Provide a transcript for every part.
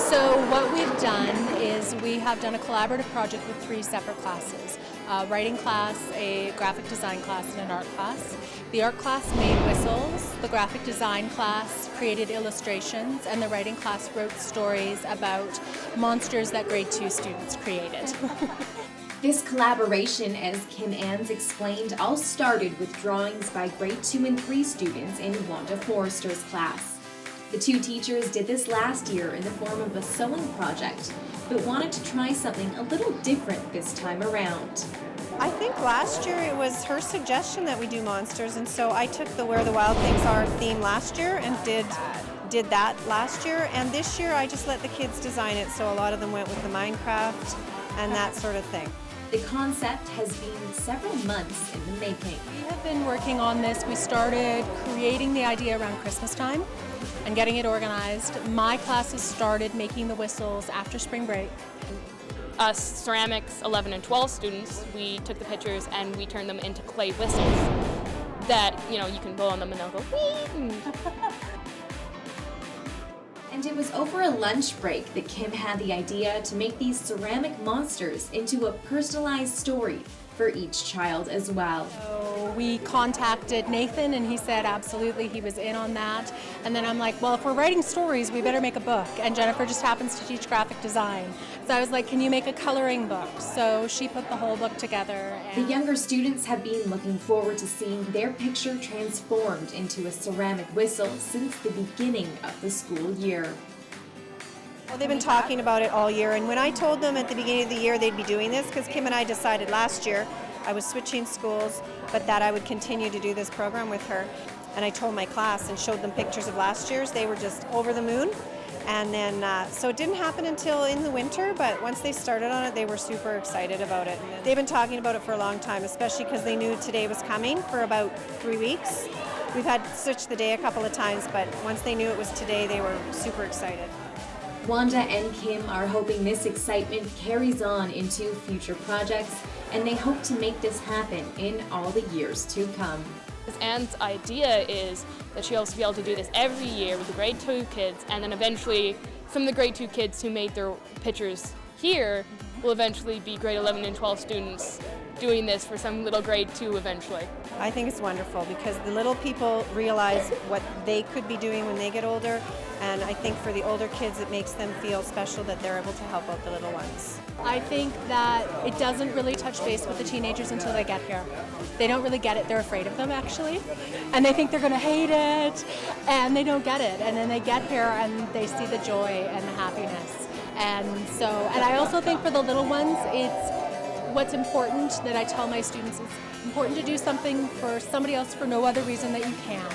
So what we've done is we have done a collaborative project with 3 separate classes. A writing class, a graphic design class, and an art class. The art class made whistles, the graphic design class created illustrations, and the writing class wrote stories about monsters that grade 2 students created. This collaboration, as Kim Ann's explained, all started with drawings by grade 2 and 3 students in Wanda Forster's class. The 2 teachers did this last year in the form of a sewing project, but wanted to try something a little different this time around. I think last year it was her suggestion that we do monsters, and so I took the Where the Wild Things Are theme last year and did that last year, and this year I just let the kids design it, so a lot of them went with the Minecraft and that sort of thing. The concept has been several months in the making. We have been working on this. We started creating the idea around Christmas time and getting it organized. My classes started making the whistles after spring break. Us ceramics 11 and 12 students, we took the pictures and we turned them into clay whistles that, you can blow on them and they'll go whee. And it was over a lunch break that Kim had the idea to make these ceramic monsters into a personalized story for each child as well. So we contacted Nathan and he said absolutely, he was in on that. And then I'm like, well, if we're writing stories, we better make a book. And Jennifer just happens to teach graphic design. So I was like, can you make a coloring book? So she put the whole book together. The younger students have been looking forward to seeing their picture transformed into a ceramic whistle since the beginning of the school year. Well, they've been talking about it all year, and when I told them at the beginning of the year they'd be doing this, because Kim and I decided last year I was switching schools, but that I would continue to do this program with her, and I told my class and showed them pictures of last year's, they were just over the moon. And then, so it didn't happen until in the winter, but once they started on it, they were super excited about it. And they've been talking about it for a long time, especially because they knew today was coming for about 3 weeks. We've had switched the day a couple of times, but once they knew it was today, they were super excited. Wanda and Kim are hoping this excitement carries on into future projects, and they hope to make this happen in all the years to come. Anne's idea is that she hopes to be able to do this every year with the grade 2 kids, and then eventually some of the grade 2 kids who made their pictures here will eventually be grade 11 and 12 students doing this for some little grade 2 eventually. I think it's wonderful because the little people realize what they could be doing when they get older, and I think for the older kids it makes them feel special that they're able to help out the little ones. I think that it doesn't really touch base with the teenagers until they get here. They don't really get it. They're afraid of them, actually. And they think they're going to hate it, and they don't get it. And then they get here and they see the joy and the happiness. And I also think for the little ones, it's what's important that I tell my students is important to do something for somebody else for no other reason that you can.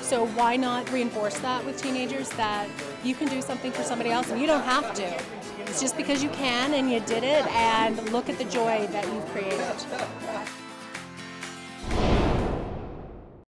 So why not reinforce that with teenagers that you can do something for somebody else and you don't have to. It's just because you can and you did it, and look at the joy that you've created.